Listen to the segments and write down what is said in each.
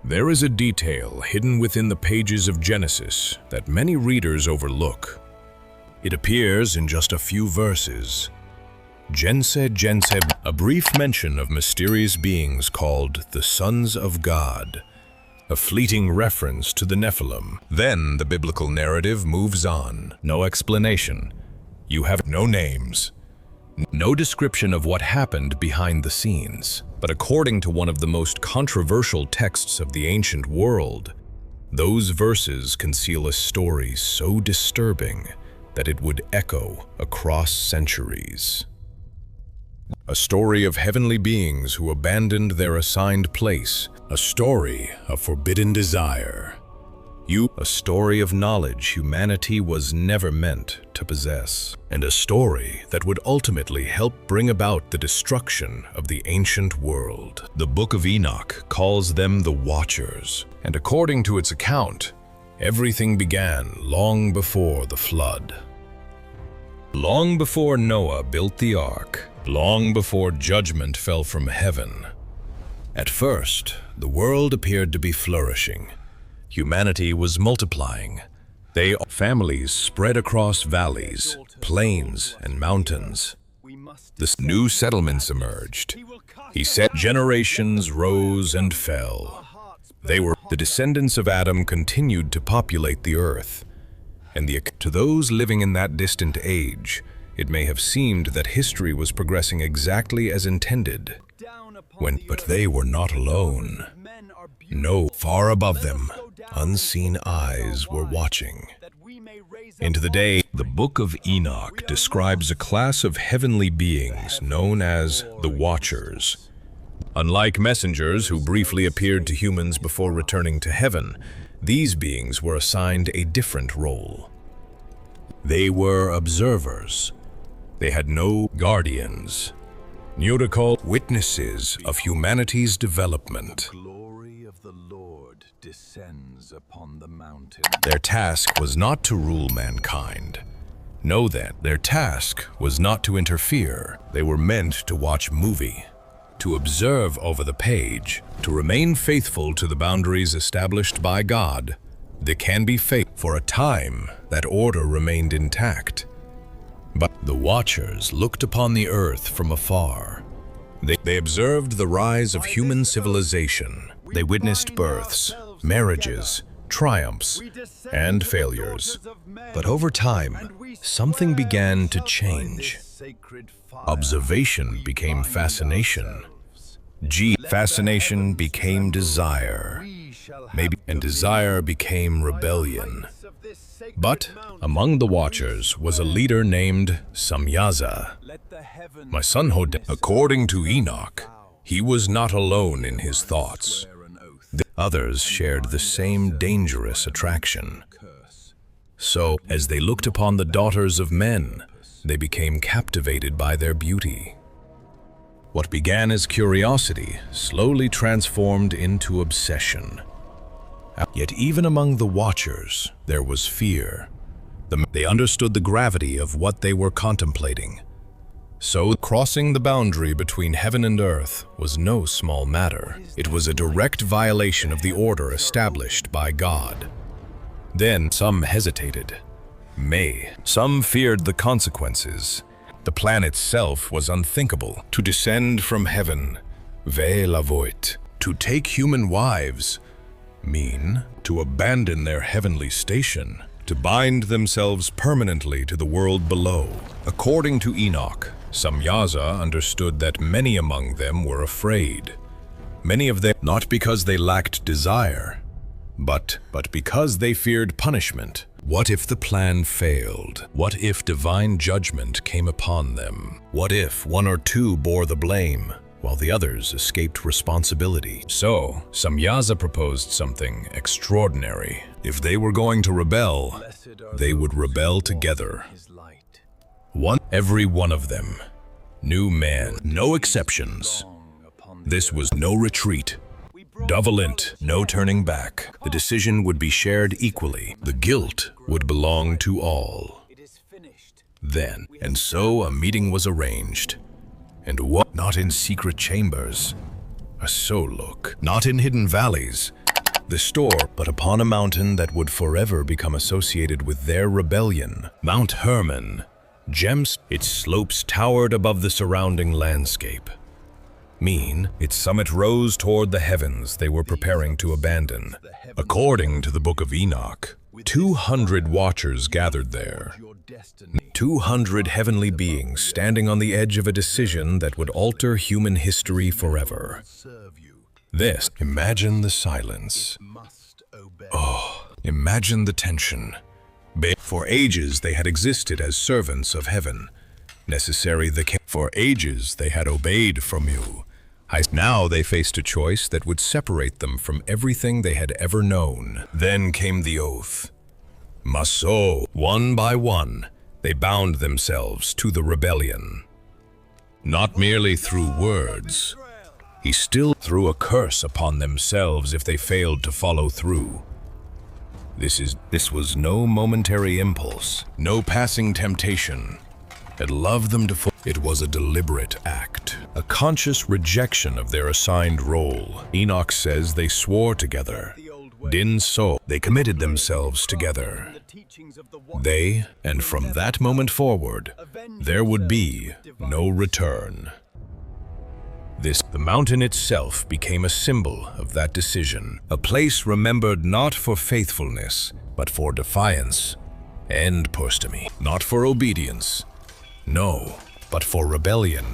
There is a detail hidden within the pages of Genesis that many readers overlook. It appears in just a few verses. Gensed, a brief mention of mysterious beings called the sons of God, a fleeting reference to the Nephilim. Then the biblical narrative moves on. No explanation. You have no names. No description of what happened behind the scenes. But according to one of the most controversial texts of the ancient world, those verses conceal a story so disturbing that it would echo across centuries. A story of heavenly beings who abandoned their assigned place. A story of forbidden desire. A story of knowledge humanity was never meant to possess. And a story that would ultimately help bring about the destruction of the ancient world. The Book of Enoch calls them the Watchers. And according to its account, everything began long before the flood. Long before Noah built the ark. Long before judgment fell from heaven. At first, the world appeared to be flourishing. Humanity was multiplying. Families spread across valleys, plains, and mountains. New settlements emerged. He said generations rose and fell. The descendants of Adam continued to populate the earth. And to those living in that distant age, it may have seemed that history was progressing exactly as intended. But they were not alone. No, far above them, unseen eyes were watching. Into the day, the Book of Enoch describes a class of heavenly beings known as the Watchers. Unlike messengers who briefly appeared to humans before returning to heaven, these beings were assigned a different role. They were observers. They had no guardians. Neutical witnesses of humanity's development. The glory of the Lord descends upon the mountain. Their task was not to rule mankind. Know that their task was not to interfere. They were meant to watch movie, to observe over the page, to remain faithful to the boundaries established by God. They can be faithful. For a time, that order remained intact. But the Watchers looked upon the earth from afar. They observed the rise of human civilization. They witnessed births, marriages, triumphs, and failures. But over time, something began to change. Observation became fascination. Fascination became desire. And desire became rebellion. But among the Watchers was a leader named Samyaza. My son according to Enoch, he was not alone in his thoughts. The others shared the same dangerous attraction. So, as they looked upon the daughters of men, they became captivated by their beauty. What began as curiosity slowly transformed into obsession. Yet even among the Watchers, there was fear. They understood the gravity of what they were contemplating. So, crossing the boundary between heaven and earth was no small matter. It was a direct violation of the order established by God. Then some hesitated. Some feared the consequences. The plan itself was unthinkable. To descend from heaven, to take human wives, mean to abandon their heavenly station, to bind themselves permanently to the world below. According to Enoch, Samyaza understood that many among them were afraid. Many of them, not because they lacked desire, but because they feared punishment. What if the plan failed? What if divine judgment came upon them? What if one or two bore the blame, while the others escaped responsibility? So, Samyaza proposed something extraordinary. If they were going to rebel, they would rebel together. Every one of them. New man, no exceptions. This was no retreat. Dovolent, no turning back. The decision would be shared equally. The guilt would belong to all. Then, and so a meeting was arranged. And what? Not in secret chambers. Not in hidden valleys. the store, but upon a mountain that would forever become associated with their rebellion, Mount Hermon. Its slopes towered above the surrounding landscape. Its summit rose toward the heavens they were preparing to abandon. According to the Book of Enoch, 200 watchers gathered there. 200 heavenly beings standing on the edge of a decision that would alter human history forever. Imagine the silence. Oh, imagine the tension. For ages they had existed as servants of heaven. For ages they had obeyed from you. Now they faced a choice that would separate them from everything they had ever known. Then came the oath. Maso, one by one, they bound themselves to the rebellion. Not merely through words. He still threw a curse upon themselves if they failed to follow through. This was no momentary impulse, no passing temptation. It loved them to It was a deliberate act, a conscious rejection of their assigned role. Enoch says they swore together. They committed themselves together. And from that moment forward, there would be no return. The mountain itself became a symbol of that decision, a place remembered not for faithfulness, but for defiance and postemy, not for obedience, no, but for rebellion.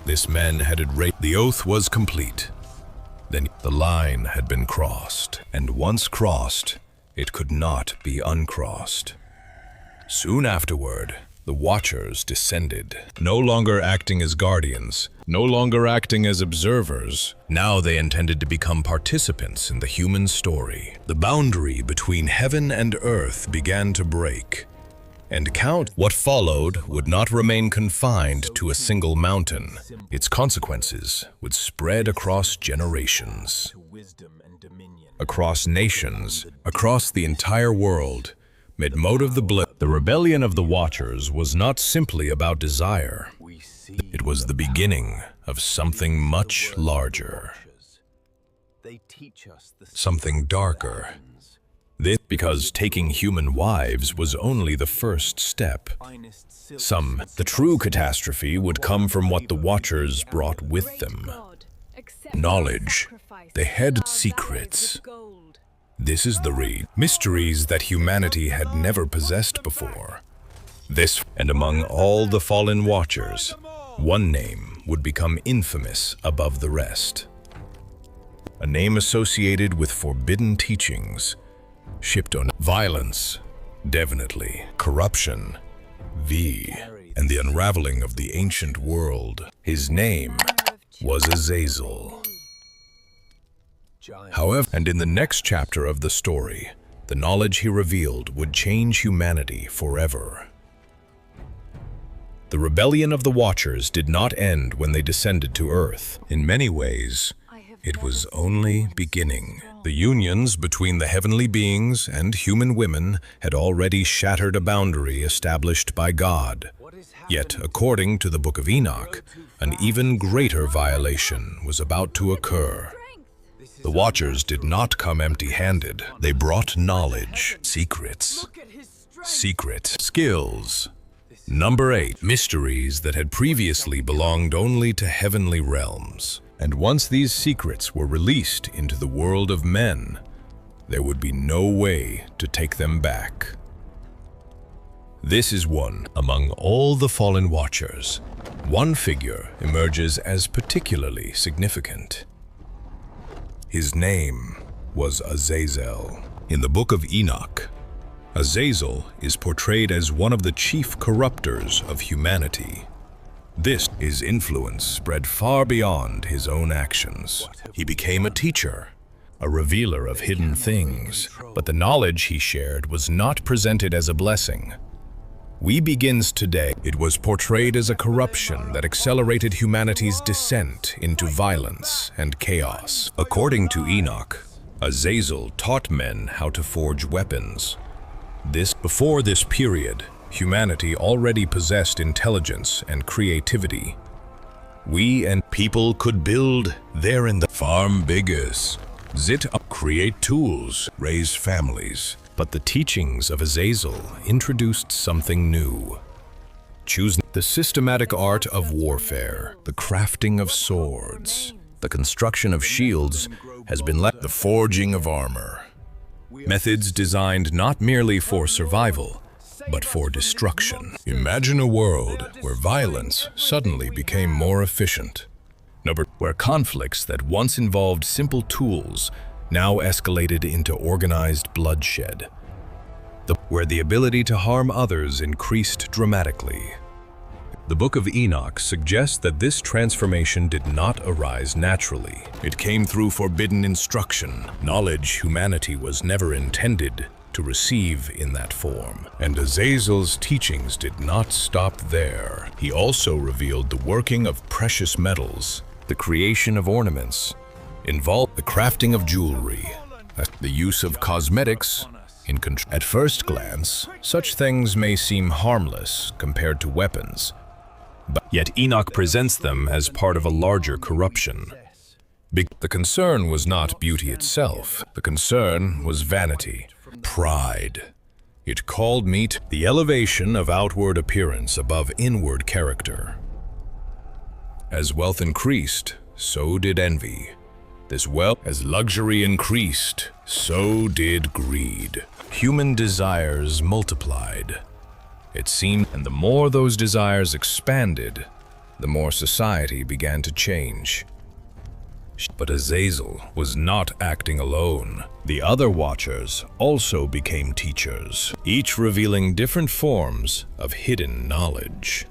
This man had the oath was complete. Then the line had been crossed, and once crossed, it could not be uncrossed. Soon afterward, the Watchers descended, no longer acting as guardians, no longer acting as observers. Now they intended to become participants in the human story. The boundary between heaven and earth began to break, and what followed would not remain confined to a single mountain. Its consequences would spread across generations, across nations, across the entire world. The rebellion of the Watchers was not simply about desire. It was the beginning of something much larger, something darker. Because taking human wives was only the first step. The true catastrophe would come from what the Watchers brought with them. Knowledge. They had secrets. This is the mysteries that humanity had never possessed before. And among all the fallen Watchers, one name would become infamous above the rest. A name associated with forbidden teachings, shipped on violence, definitely, corruption, and the unraveling of the ancient world. His name was Azazel. However, and in the next chapter of the story, the knowledge he revealed would change humanity forever. The rebellion of the Watchers did not end when they descended to Earth. In many ways, it was only beginning. The unions between the heavenly beings and human women had already shattered a boundary established by God. Yet, according to the Book of Enoch, an even greater violation was about to occur. The Watchers did not come empty-handed. They brought knowledge, secrets, skills. Number 8, mysteries that had previously belonged only to heavenly realms. And once these secrets were released into the world of men, there would be no way to take them back. This is one among all the fallen Watchers. One figure emerges as particularly significant. His name was Azazel. In the Book of Enoch, Azazel is portrayed as one of the chief corruptors of humanity. His influence spread far beyond his own actions. He became a teacher, a revealer of hidden things, but the knowledge he shared was not presented as a blessing. It was portrayed as a corruption that accelerated humanity's descent into violence and chaos. According to Enoch, Azazel taught men how to forge weapons. Before this period, humanity already possessed intelligence and creativity. We and people could build there in the farm biggest. create tools, raise families. But the teachings of Azazel introduced something new. Choose the systematic art of warfare, the crafting of swords, the construction of shields has been the forging of armor. Methods designed not merely for survival, but for destruction. Imagine a world where violence suddenly became more efficient. Where conflicts that once involved simple tools now escalated into organized bloodshed. Where the ability to harm others increased dramatically. The Book of Enoch suggests that this transformation did not arise naturally. It came through forbidden instruction, knowledge humanity was never intended to receive in that form. And Azazel's teachings did not stop there. He also revealed the working of precious metals, the creation of ornaments, involved the crafting of jewelry, the use of cosmetics. At first glance, such things may seem harmless compared to weapons, but yet Enoch presents them as part of a larger corruption. The concern was not beauty itself. The concern was vanity, pride. It called me to the elevation of outward appearance above inward character. As wealth increased, so did envy. As luxury increased, so did greed. Human desires multiplied. It seemed, and the more those desires expanded, the more society began to change. But Azazel was not acting alone. The other watchers also became teachers, each revealing different forms of hidden knowledge.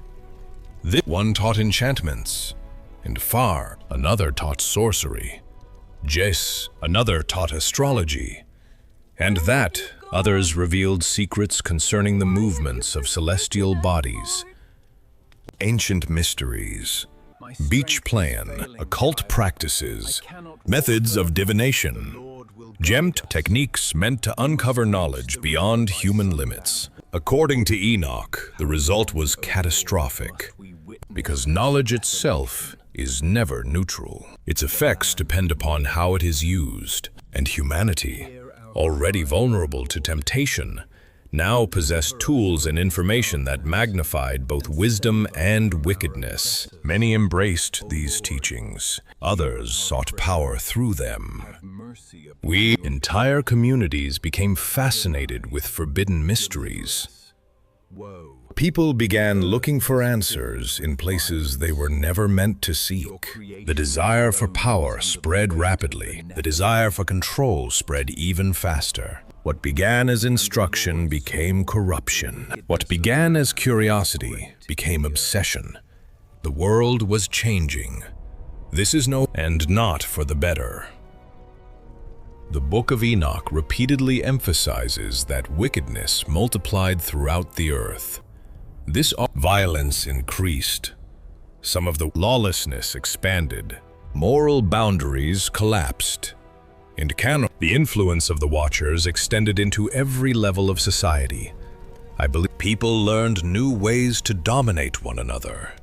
One taught enchantments, and far another taught sorcery. Another taught astrology, and that others revealed secrets concerning the movements of celestial bodies, ancient mysteries, beach plan, occult practices, methods of divination, gemt techniques meant to uncover knowledge beyond human limits. According to Enoch, the result was catastrophic, because knowledge itself is never neutral. Its effects depend upon how it is used, and humanity, already vulnerable to temptation, now possessed tools and information that magnified both wisdom and wickedness. Many embraced these teachings. Others sought power through them. Entire communities became fascinated with forbidden mysteries. People began looking for answers in places they were never meant to seek. The desire for power spread rapidly. The desire for control spread even faster. What began as instruction became corruption. What began as curiosity became obsession. The world was changing. This is and not for the better. The Book of Enoch repeatedly emphasizes that wickedness multiplied throughout the earth. This violence increased. Some of the lawlessness expanded. Moral boundaries collapsed. And the influence of the Watchers extended into every level of society. I believe people learned new ways to dominate one another.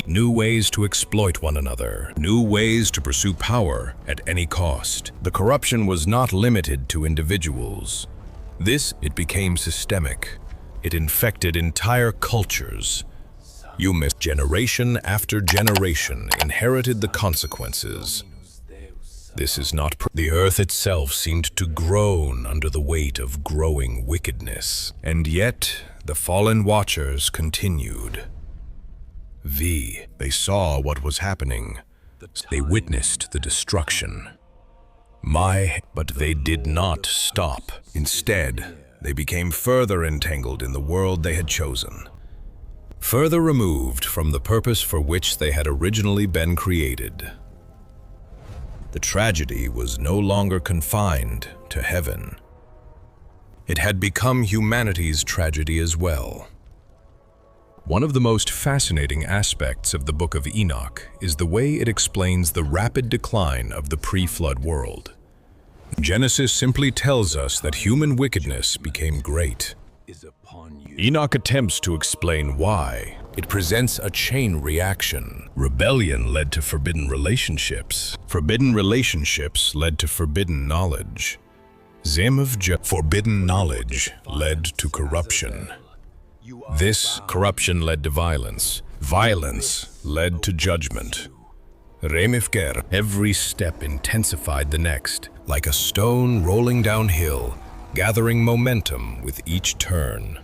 New ways to exploit one another. New ways to pursue power at any cost. The corruption was not limited to individuals. It became systemic. It infected entire cultures. Generation after generation inherited the consequences. This is not the earth itself seemed to groan under the weight of growing wickedness. And yet, the fallen watchers continued. They saw what was happening. They witnessed the destruction. But they did not stop. Instead, they became further entangled in the world they had chosen, further removed from the purpose for which they had originally been created. The tragedy was no longer confined to heaven. It had become humanity's tragedy as well. One of the most fascinating aspects of the Book of Enoch is the way it explains the rapid decline of the pre-flood world. Genesis simply tells us that human wickedness became great. Enoch attempts to explain why, It presents a chain reaction. Rebellion led to forbidden relationships. Forbidden relationships led to forbidden knowledge. Forbidden knowledge led to corruption. This corruption led to violence. Violence led to judgment. Every step intensified the next, like a stone rolling downhill, gathering momentum with each turn.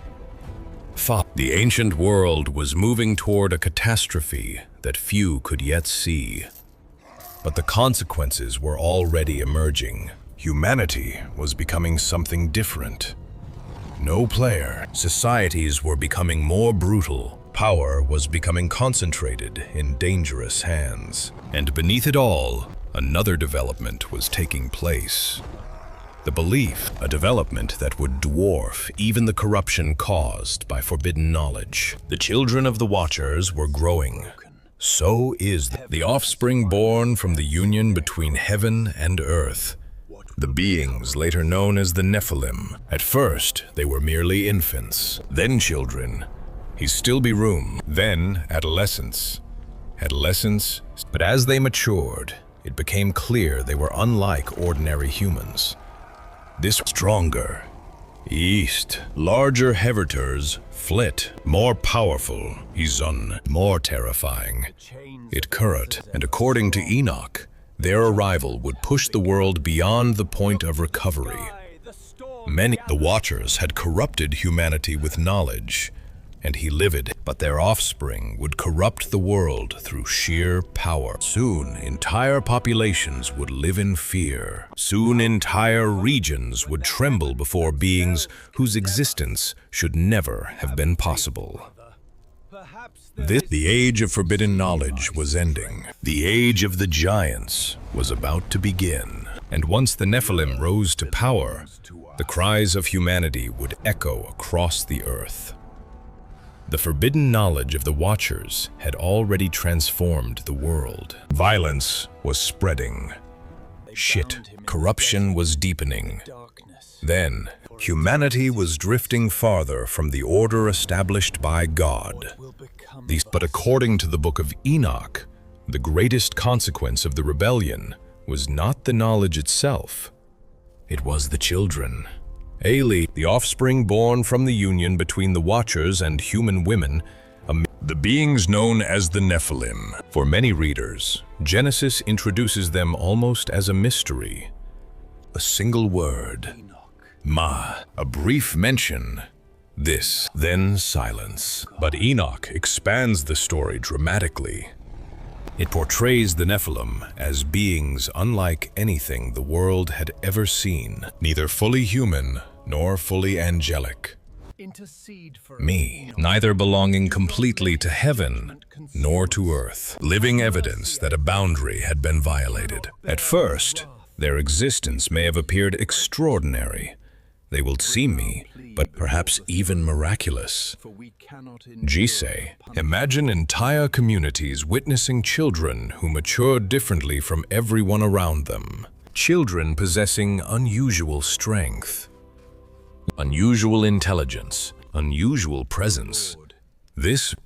The ancient world was moving toward a catastrophe that few could yet see. But the consequences were already emerging. Humanity was becoming something different. No player. Societies were becoming more brutal. Power was becoming concentrated in dangerous hands. And beneath it all, another development was taking place. The belief, a development that would dwarf even the corruption caused by forbidden knowledge. The children of the Watchers were growing. So is the offspring born from the union between heaven and earth. The beings later known as the Nephilim. At first, they were merely infants, then children. He's still be room, then adolescence. But as they matured, it became clear they were unlike ordinary humans. This stronger, east, larger heverters, flit, more powerful, Izun, more terrifying. It current, and according to Enoch, their arrival would push the world beyond the point of recovery. The Watchers had corrupted humanity with knowledge, and he livid, but their offspring would corrupt the world through sheer power. Soon, entire populations would live in fear. Soon, entire regions would tremble before beings whose existence should never have been possible. The age of forbidden knowledge was ending. The age of the giants was about to begin. And once the Nephilim rose to power, the cries of humanity would echo across the earth. The forbidden knowledge of the Watchers had already transformed the world. Violence was spreading. Corruption was deepening. Then, humanity was drifting farther from the order established by God. But according to the Book of Enoch, the greatest consequence of the rebellion was not the knowledge itself. It was the children. The offspring born from the union between the Watchers and human women, the beings known as the Nephilim. For many readers, Genesis introduces them almost as a mystery. A single word, Ma, a brief mention, this, then silence. But Enoch expands the story dramatically. It portrays the Nephilim as beings unlike anything the world had ever seen, neither fully human nor fully angelic. Neither belonging completely to heaven nor to earth, living evidence that a boundary had been violated. At first, their existence may have appeared extraordinary. They will see me, but perhaps even miraculous. Imagine entire communities witnessing children who matured differently from everyone around them. Children possessing unusual strength, unusual intelligence, unusual presence.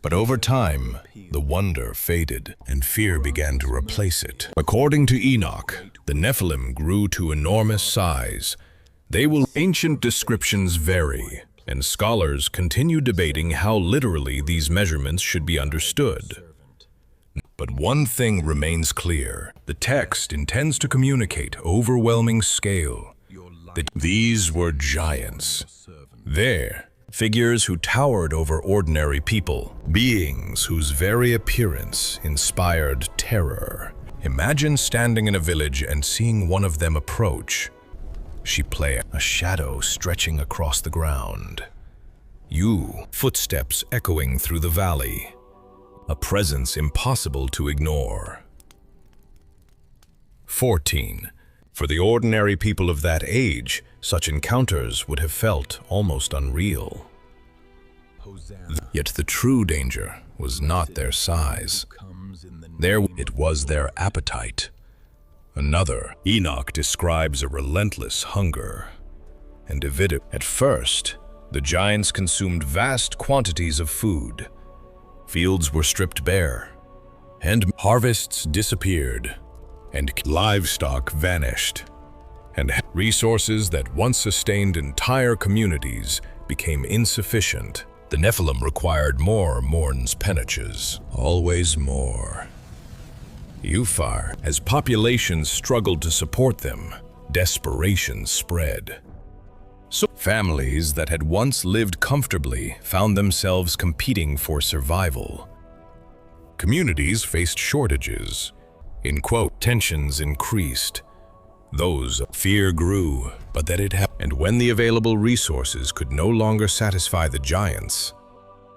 But over time, the wonder faded and fear began to replace it. According to Enoch, the Nephilim grew to enormous size. Ancient descriptions vary, and scholars continue debating how literally these measurements should be understood. But one thing remains clear. The text intends to communicate overwhelming scale. These were giants. Figures who towered over ordinary people, beings whose very appearance inspired terror. Imagine standing in a village and seeing one of them approach. A shadow stretching across the ground. Footsteps echoing through the valley. A presence impossible to ignore. 14. For the ordinary people of that age, such encounters would have felt almost unreal. Yet the true danger was not their size. It was their appetite. Enoch describes a relentless hunger and avidity. At first, the giants consumed vast quantities of food. Fields were stripped bare, and harvests disappeared, and livestock vanished, and resources that once sustained entire communities became insufficient. The Nephilim required more mourn's penaches, always more. Ufar, as populations struggled to support them, desperation spread. So families that had once lived comfortably found themselves competing for survival. Communities faced shortages. Tensions increased. Those fear grew, but that it happened. And when the available resources could no longer satisfy the giants,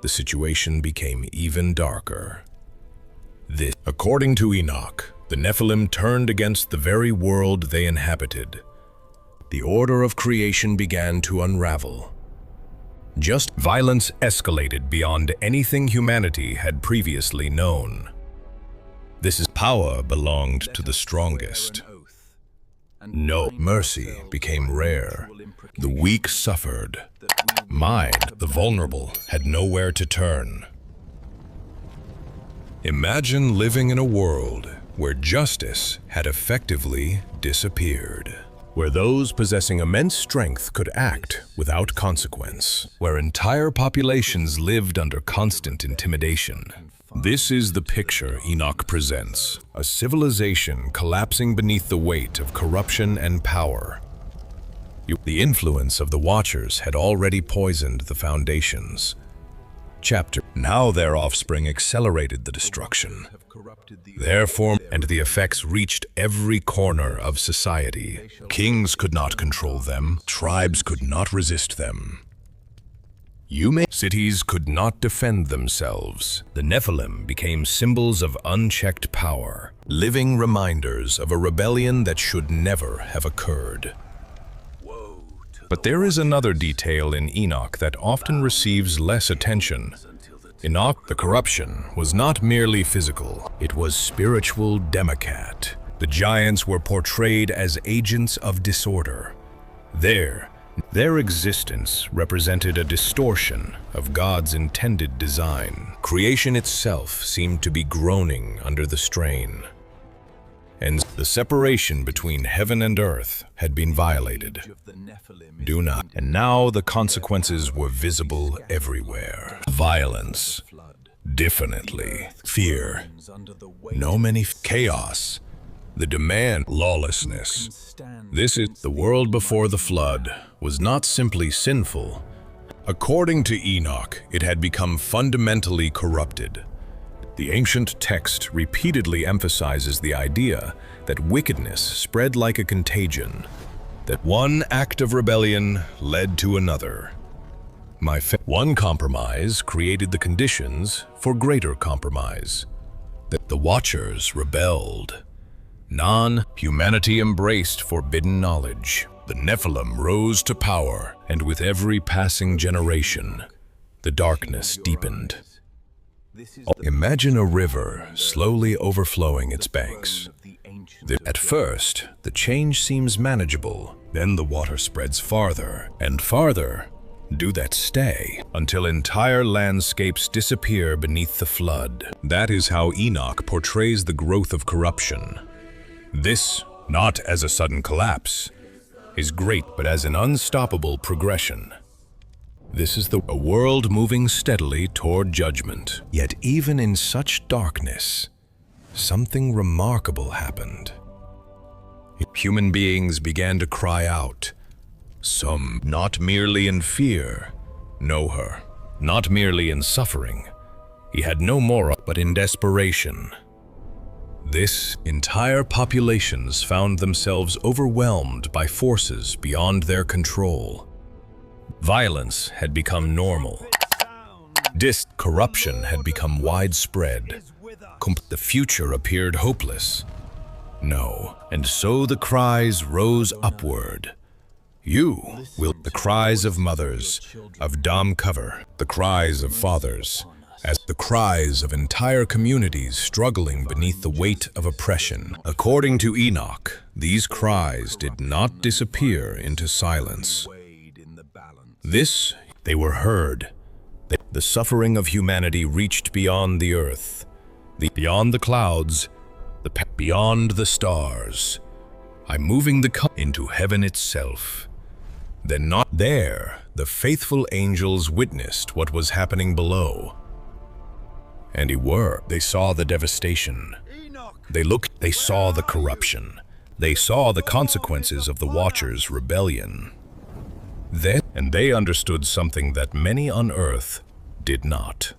the situation became even darker. According to Enoch, the Nephilim turned against the very world they inhabited. The order of creation began to unravel. Violence escalated beyond anything humanity had previously known. Power belonged to the strongest. No mercy became rare. The weak suffered. The vulnerable, had nowhere to turn. Imagine living in a world where justice had effectively disappeared, where those possessing immense strength could act without consequence, where entire populations lived under constant intimidation. This is the picture Enoch presents, a civilization collapsing beneath the weight of corruption and power. The influence of the Watchers had already poisoned the foundations. Now their offspring accelerated the destruction. Therefore, and the effects reached every corner of society. Kings could not control them, tribes could not resist them. Cities could not defend themselves. The Nephilim became symbols of unchecked power, living reminders of a rebellion that should never have occurred. But there is another detail in Enoch that often receives less attention. Enoch, the corruption, was not merely physical, it was spiritual demicat. The giants were portrayed as agents of disorder. Their existence represented a distortion of God's intended design. Creation itself seemed to be groaning under the strain. And the separation between heaven and earth had been violated. And now the consequences were visible everywhere. Violence, definitely. Fear, chaos, the demand, lawlessness. The world before the flood was not simply sinful. According to Enoch, it had become fundamentally corrupted. The ancient text repeatedly emphasizes the idea that wickedness spread like a contagion, that one act of rebellion led to another. One compromise created the conditions for greater compromise. That the Watchers rebelled. Humanity embraced forbidden knowledge. The Nephilim rose to power, and with every passing generation, the darkness deepened. Imagine a river slowly overflowing its banks. At first, the change seems manageable. Then the water spreads farther and farther. Do that stay until entire landscapes disappear beneath the flood. That is how Enoch portrays the growth of corruption. This, not as a sudden collapse, is great, but as an unstoppable progression. This is a world moving steadily toward judgment. Yet even in such darkness, something remarkable happened. Human beings began to cry out. Some, not merely in fear, know her. Not merely in suffering. He had no more, but in desperation. Entire populations found themselves overwhelmed by forces beyond their control. Violence had become normal. Corruption had become widespread. The future appeared hopeless. And so the cries rose upward. The cries of mothers, of Dom cover, the cries of fathers, as the cries of entire communities struggling beneath the weight of oppression. According to Enoch, these cries did not disappear into silence. They were heard, The suffering of humanity reached beyond the earth, beyond the clouds, beyond the stars. I'm moving into heaven itself. Then not there, the faithful angels witnessed what was happening below. And they saw the devastation. They saw the corruption. They saw the consequences of the Watchers' rebellion. And they understood something that many on earth did not.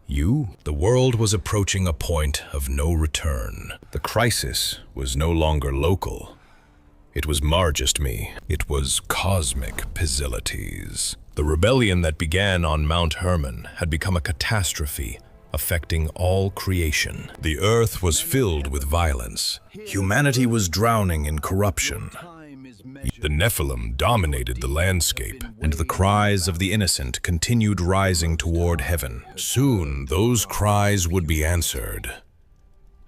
The world was approaching a point of no return. The crisis was no longer local. It was me. It was cosmic Pizilites. The rebellion that began on Mount Hermon had become a catastrophe, affecting all creation. The earth was filled with violence. Humanity was drowning in corruption. The Nephilim dominated the landscape, and the cries of the innocent continued rising toward heaven. Soon, those cries would be answered.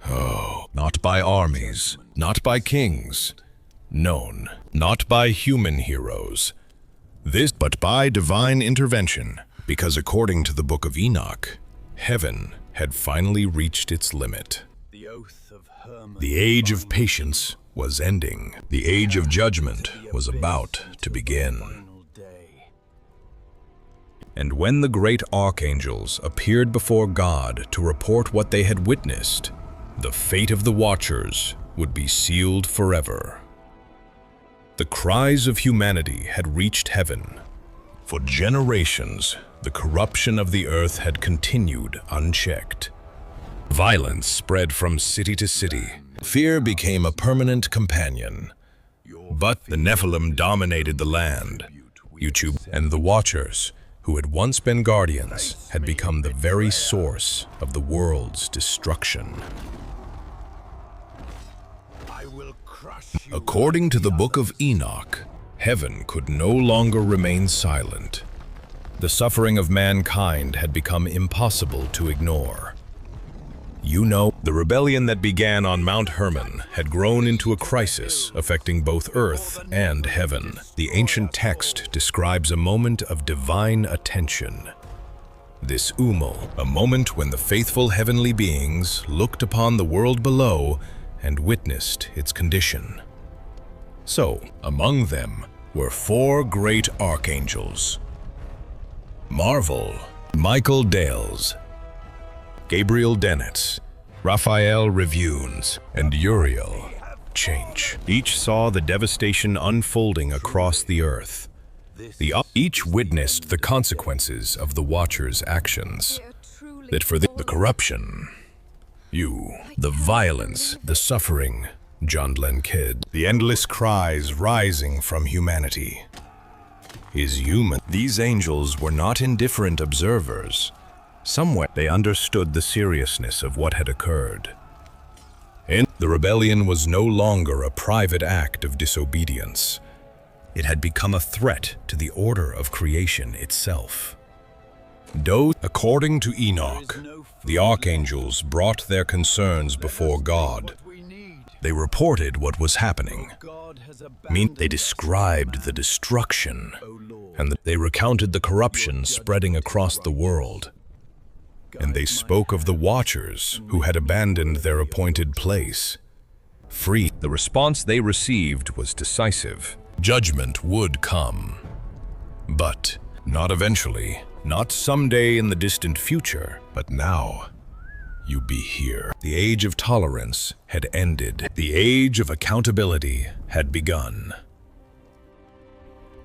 Oh, not by armies, not by kings, not by human heroes, but by divine intervention, because according to the Book of Enoch, heaven had finally reached its limit. The age of patience was ending. The age of judgment was about to begin. And when the great archangels appeared before God to report what they had witnessed, the fate of the Watchers would be sealed forever. The cries of humanity had reached heaven. For generations, the corruption of the earth had continued unchecked. Violence spread from city to city. Fear became a permanent companion. But the Nephilim dominated the land. And the Watchers, who had once been guardians, had become the very source of the world's destruction. According to the Book of Enoch, heaven could no longer remain silent. The suffering of mankind had become impossible to ignore. The rebellion that began on Mount Hermon had grown into a crisis affecting both earth and heaven. The ancient text describes a moment of divine attention. This a moment when the faithful heavenly beings looked upon the world below and witnessed its condition. So, among them were 4 great archangels: Marvel, Michael Dales, Gabriel Dennett, Raphael Revunes, and Uriel Change. Each saw the devastation unfolding across the earth. Each witnessed the consequences of the Watchers' actions. That for the corruption, the violence, the suffering, John Glenn Kidd, the endless cries rising from humanity. These angels were not indifferent observers. Somewhere they understood the seriousness of what had occurred. The rebellion was no longer a private act of disobedience. It had become a threat to the order of creation itself. According to Enoch, the archangels brought their concerns before God. They reported what was happening. They described the destruction, and they recounted the corruption spreading across the world. And they spoke of the Watchers who had abandoned their appointed place. The response they received was decisive. Judgment would come. But not eventually, not someday in the distant future, but now. You be here. The age of tolerance had ended. The age of accountability had begun.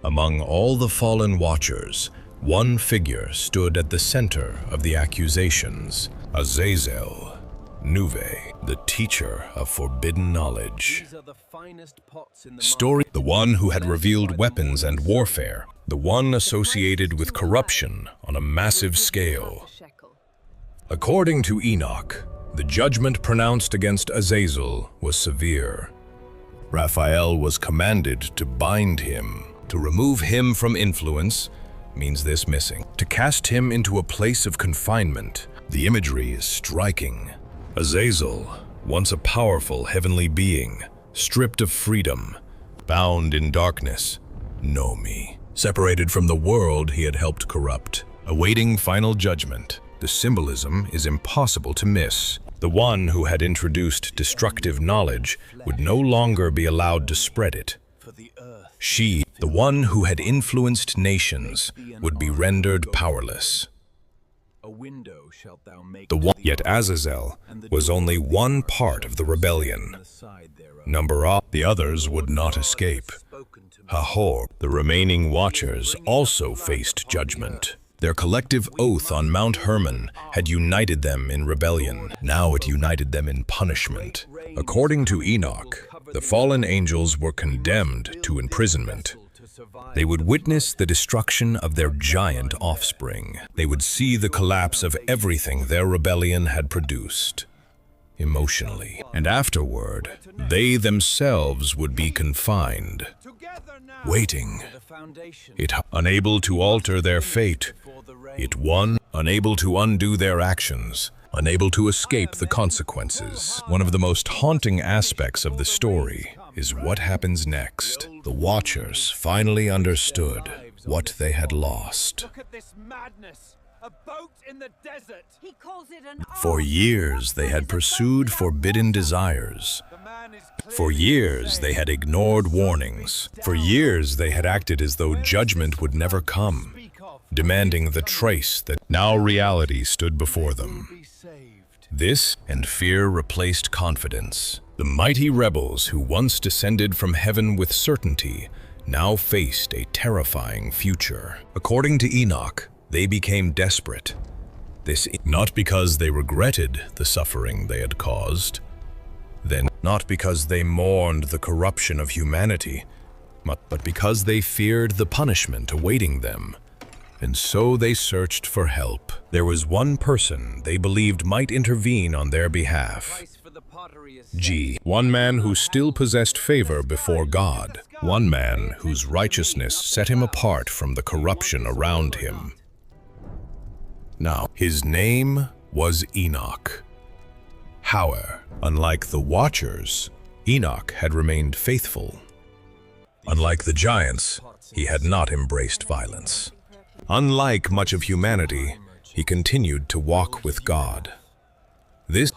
Among all the fallen Watchers, one figure stood at the center of the accusations: Azazel, the teacher of forbidden knowledge. The one who had revealed weapons and warfare, the one associated with corruption on a massive scale. According to Enoch, the judgment pronounced against Azazel was severe. Raphael was commanded to bind him. To remove him from influence means this missing. To cast him into a place of confinement. The imagery is striking. Azazel, once a powerful heavenly being, stripped of freedom, bound in darkness, separated from the world he had helped corrupt. awaiting final judgment. The symbolism is impossible to miss. The one who had introduced destructive knowledge would no longer be allowed to spread it. She, the one who had influenced nations, would be rendered powerless. Yet Azazel was only one part of the rebellion. The others would not escape. Hahor, the remaining watchers, also faced judgment. Their collective oath on Mount Hermon had united them in rebellion. Now it united them in punishment. According to Enoch, the fallen angels were condemned to imprisonment. They would witness the destruction of their giant offspring. They would see the collapse of everything their rebellion had produced, emotionally. And afterward, they themselves would be confined, waiting. It unable to alter their fate. It won, unable to undo their actions, unable to escape the consequences. One of the most haunting aspects of the story is what happens next. The Watchers finally understood what they had lost. Look at this madness! A boat in the desert! He calls it an For years they had pursued forbidden desires. The man is For years they had ignored warnings. For years they had acted as though judgment would never come, demanding the trace that now reality stood before them. be saved. This and fear replaced confidence. The mighty rebels who once descended from heaven with certainty now faced a terrifying future. According to Enoch, they became desperate. This not because they regretted the suffering they had caused, then not because they mourned the corruption of humanity, but because they feared the punishment awaiting them. And so they searched for help. There was one person they believed might intervene on their behalf. One man who still possessed favor before God. One man whose righteousness set him apart from the corruption around him. Now, his name was Enoch. However, unlike the Watchers, Enoch had remained faithful. Unlike the giants, he had not embraced violence. Unlike much of humanity, he continued to walk with God.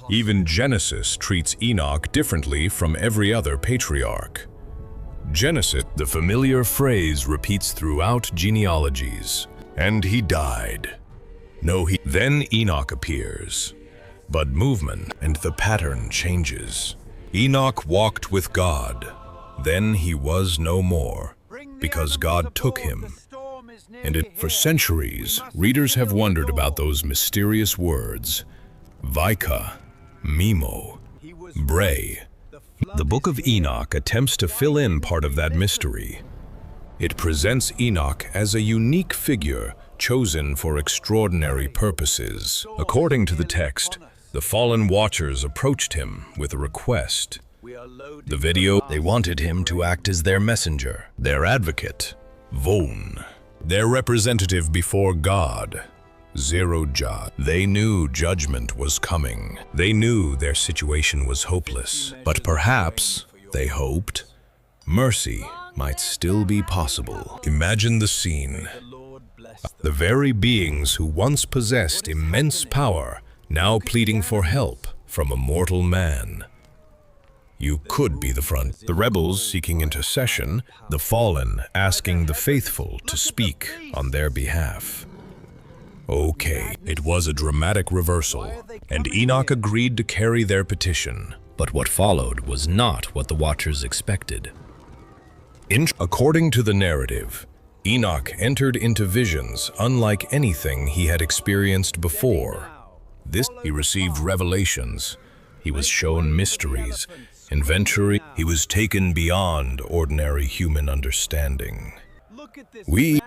Even Genesis treats Enoch differently from every other patriarch. Genesis, the familiar phrase, repeats throughout genealogies. And he died. Then Enoch appears. But movement and the pattern changes. Enoch walked with God. Then he was no more, because God took him. And for centuries, readers have wondered about those mysterious words, Vika, Mimo, Bray. The Book of Enoch attempts to fill in part of that mystery. It presents Enoch as a unique figure chosen for extraordinary purposes. According to the text, the fallen Watchers approached him with a request. They wanted him to act as their messenger, their advocate, Von, their representative before God, Zerojah. They knew judgment was coming. They knew their situation was hopeless. But perhaps, they hoped, mercy might still be possible. Imagine the scene. The very beings who once possessed immense power now pleading for help from a mortal man. You could be the front. The rebels seeking intercession, the fallen asking the faithful to speak on their behalf. Okay, it was a dramatic reversal, and Enoch agreed to carry their petition. But what followed was not what the Watchers expected. According to the narrative, Enoch entered into visions unlike anything he had experienced before. He received revelations. He was shown mysteries. Inventory, he was taken beyond ordinary human understanding.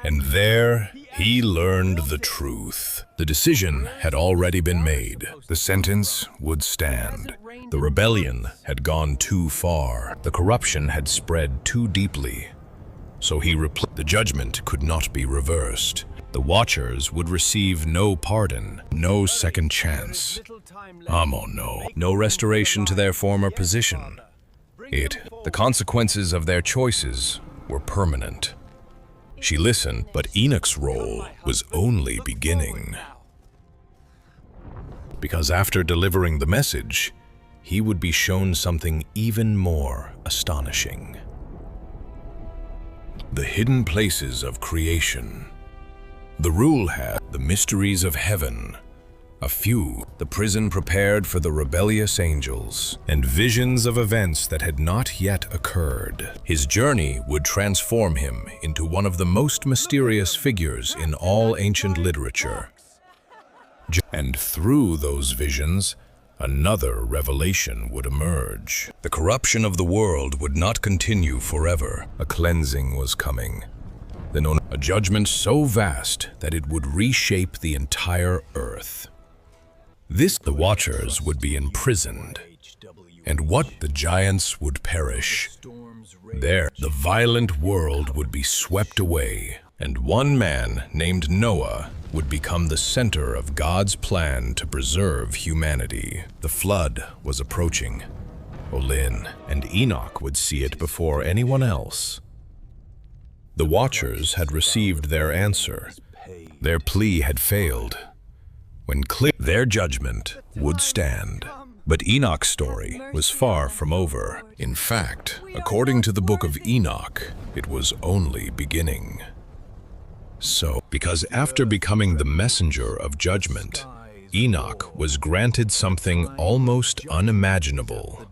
And there, he learned the truth. The decision had already been made. The sentence would stand. The rebellion had gone too far. The corruption had spread too deeply. So the judgment could not be reversed. The Watchers would receive no pardon, no second chance. No restoration to their former position. The consequences of their choices were permanent. She listened, but Enoch's role was only beginning. Because after delivering the message, he would be shown something even more astonishing. The hidden places of creation. The rule had the mysteries of heaven, a few, the prison prepared for the rebellious angels, and visions of events that had not yet occurred. His journey would transform him into one of the most mysterious figures in all ancient literature. And through those visions, another revelation would emerge. The corruption of the world would not continue forever. A cleansing was coming. Then a judgment so vast that it would reshape the entire earth. The Watchers would be imprisoned, and what the giants would perish. There, the violent world would be swept away, and one man named Noah would become the center of God's plan to preserve humanity. The flood was approaching. Olin and Enoch would see it before anyone else. The Watchers had received their answer. Their plea had failed. When clear, their judgment would stand. But Enoch's story was far from over. In fact, according to the Book of Enoch, it was only beginning. So, because after becoming the messenger of judgment, Enoch was granted something almost unimaginable.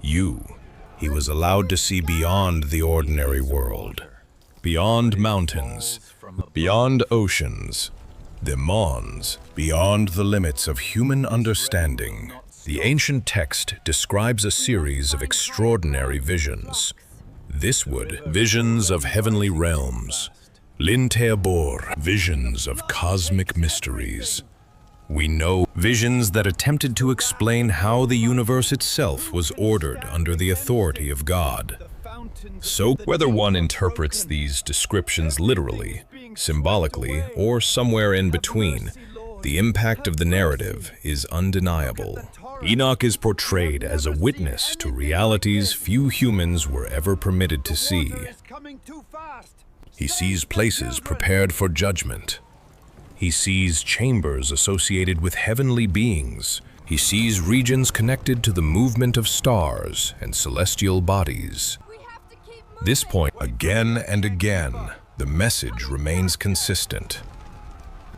He was allowed to see beyond the ordinary world, beyond mountains, beyond oceans, demons, beyond the limits of human understanding. The ancient text describes a series of extraordinary visions. Visions of heavenly realms, Linteabor, visions of cosmic mysteries. We know visions that attempted to explain how the universe itself was ordered under the authority of God. So, whether one interprets these descriptions literally, symbolically, or somewhere in between, the impact of the narrative is undeniable. Enoch is portrayed as a witness to realities few humans were ever permitted to see. He sees places prepared for judgment. He sees chambers associated with heavenly beings. He sees regions connected to the movement of stars and celestial bodies. This point, again and again, the message remains consistent.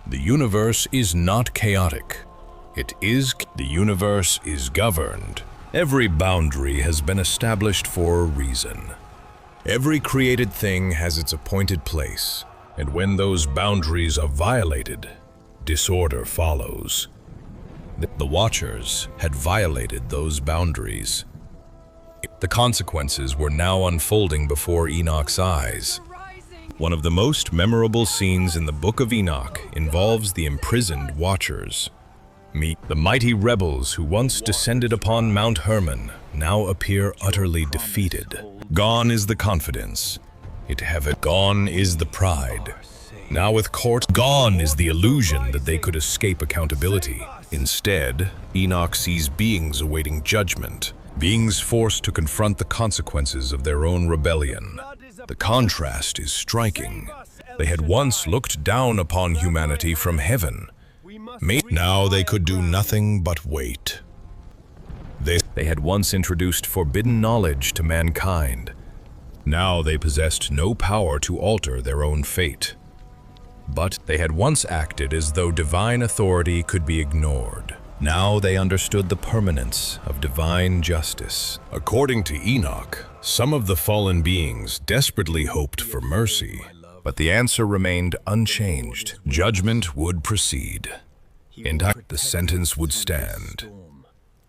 The universe is not chaotic. The universe is governed. Every boundary has been established for a reason. Every created thing has its appointed place, and when those boundaries are violated, disorder follows. The Watchers had violated those boundaries. The consequences were now unfolding before Enoch's eyes. One of the most memorable scenes in the Book of Enoch involves the imprisoned Watchers. The mighty rebels who once descended upon Mount Hermon now appear utterly defeated. Gone is the confidence. Gone is the pride. Now with court, gone is the illusion that they could escape accountability. Instead, Enoch sees beings awaiting judgment, beings forced to confront the consequences of their own rebellion. The contrast is striking. They had once looked down upon humanity from heaven. Now they could do nothing but wait. They had once introduced forbidden knowledge to mankind. Now they possessed no power to alter their own fate. But they had once acted as though divine authority could be ignored. Now they understood the permanence of divine justice. According to Enoch, some of the fallen beings desperately hoped for mercy, but the answer remained unchanged. Judgment would proceed, and the sentence would stand.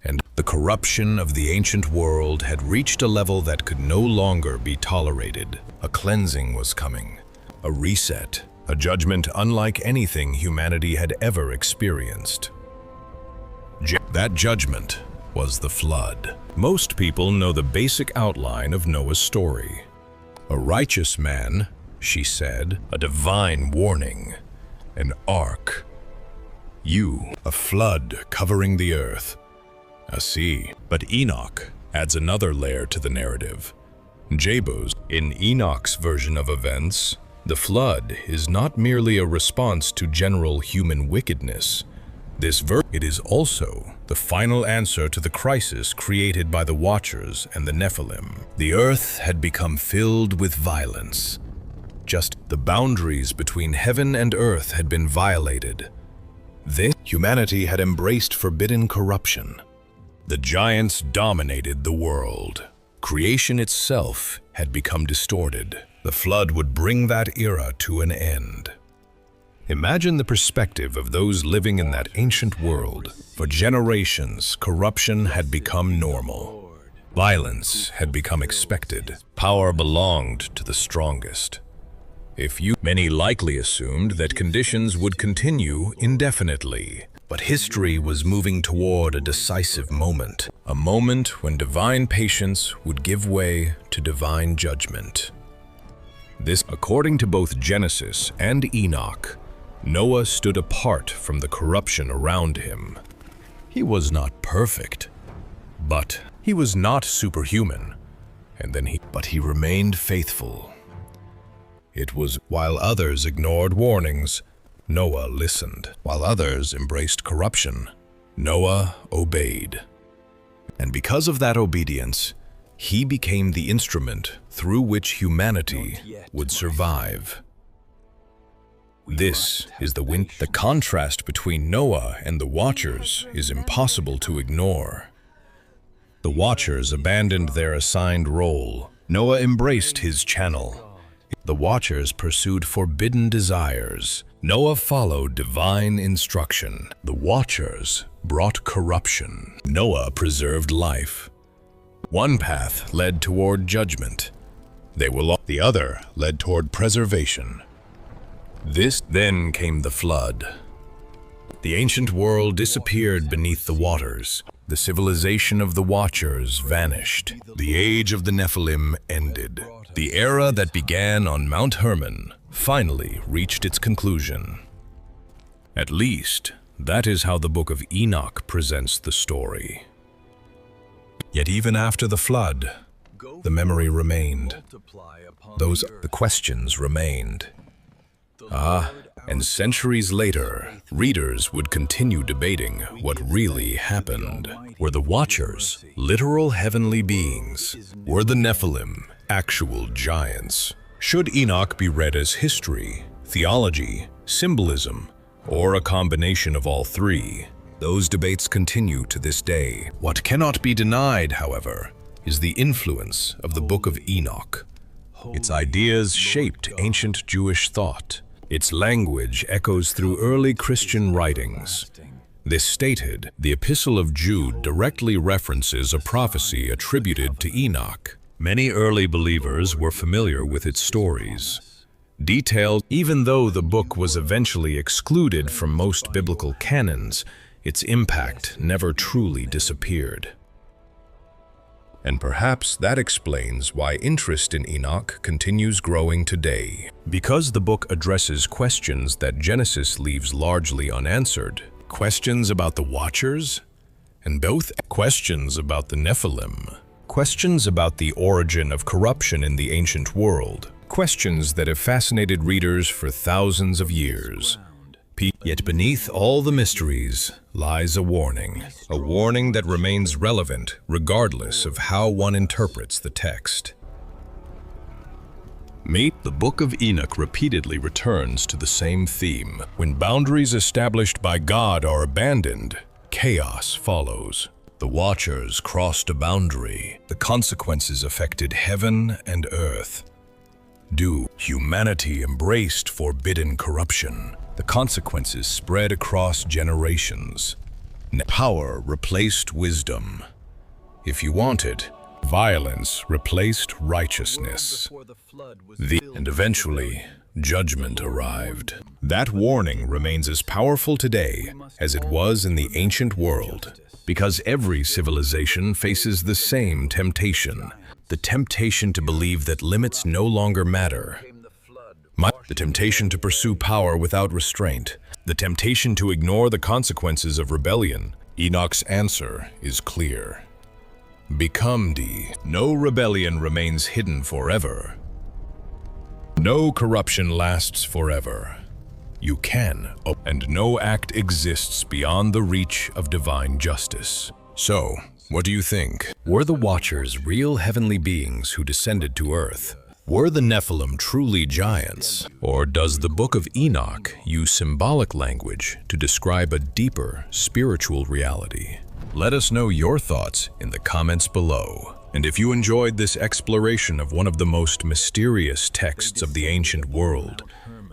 And the corruption of the ancient world had reached a level that could no longer be tolerated. A cleansing was coming, a reset, a judgment unlike anything humanity had ever experienced. That judgment was the flood. Most people know the basic outline of Noah's story. A righteous man, she said, a divine warning, an ark. A flood covering the earth, a sea. But Enoch adds another layer to the narrative. Jabez. In Enoch's version of events, the flood is not merely a response to general human wickedness. It is also the final answer to the crisis created by the Watchers and the Nephilim. The earth had become filled with violence. Just the boundaries between heaven and earth had been violated. Humanity had embraced forbidden corruption. The giants dominated the world. Creation itself had become distorted. The flood would bring that era to an end. Imagine the perspective of those living in that ancient world. For generations, corruption had become normal. Violence had become expected. Power belonged to the strongest. Many likely assumed that conditions would continue indefinitely. But history was moving toward a decisive moment. A moment when divine patience would give way to divine judgment. According to both Genesis and Enoch, Noah stood apart from the corruption around him. He was not perfect, but he was not superhuman. But he remained faithful. It was while others ignored warnings, Noah listened. While others embraced corruption, Noah obeyed. And because of that obedience, he became the instrument through which humanity would survive. This is the contrast between Noah and the Watchers is impossible to ignore. The Watchers abandoned their assigned role. Noah embraced his channel. The Watchers pursued forbidden desires. Noah followed divine instruction. The Watchers brought corruption. Noah preserved life. One path led toward judgment. The other led toward preservation. Then came the flood. The ancient world disappeared beneath the waters. The civilization of the Watchers vanished. The age of the Nephilim ended. The era that began on Mount Hermon finally reached its conclusion. At least, that is how the Book of Enoch presents the story. Yet even after the flood, the memory remained. The questions remained. And centuries later, readers would continue debating what really happened. Were the Watchers literal heavenly beings? Were the Nephilim actual giants? Should Enoch be read as history, theology, symbolism, or a combination of all three? Those debates continue to this day. What cannot be denied, however, is the influence of the Book of Enoch. Its ideas shaped ancient Jewish thought. Its language echoes through early Christian writings. This stated, the Epistle of Jude directly references a prophecy attributed to Enoch. Many early believers were familiar with its stories. Detailed, even though the book was eventually excluded from most biblical canons, its impact never truly disappeared. And perhaps that explains why interest in Enoch continues growing today. Because the book addresses questions that Genesis leaves largely unanswered. Questions about the Watchers, and both questions about the Nephilim. Questions about the origin of corruption in the ancient world. Questions that have fascinated readers for thousands of years. Yet beneath all the mysteries lies a warning that remains relevant regardless of how one interprets the text. The Book of Enoch repeatedly returns to the same theme. When boundaries established by God are abandoned, chaos follows. The Watchers crossed a boundary. The consequences affected heaven and earth. Humanity embraced forbidden corruption. The consequences spread across generations. Power replaced wisdom. If you want it, violence replaced righteousness. And eventually, judgment arrived. That warning remains as powerful today as it was in the ancient world, because every civilization faces the same temptation. The temptation to believe that limits no longer matter. The temptation to pursue power without restraint. The temptation to ignore the consequences of rebellion. Enoch's answer is clear. Become D. No rebellion remains hidden forever. No corruption lasts forever. You can, and no act exists beyond the reach of divine justice. So, what do you think? Were the Watchers real heavenly beings who descended to Earth? Were the Nephilim truly giants? Or does the Book of Enoch use symbolic language to describe a deeper spiritual reality? Let us know your thoughts in the comments below. And if you enjoyed this exploration of one of the most mysterious texts of the ancient world,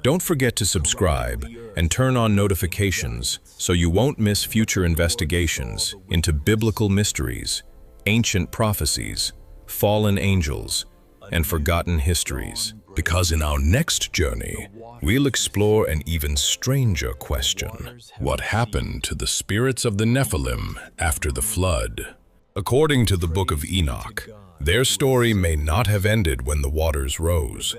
don't forget to subscribe and turn on notifications so you won't miss future investigations into biblical mysteries, ancient prophecies, fallen angels, and forgotten histories. Because in our next journey, we'll explore an even stranger question. What happened to the spirits of the Nephilim after the flood? According to the Book of Enoch, their story may not have ended when the waters rose.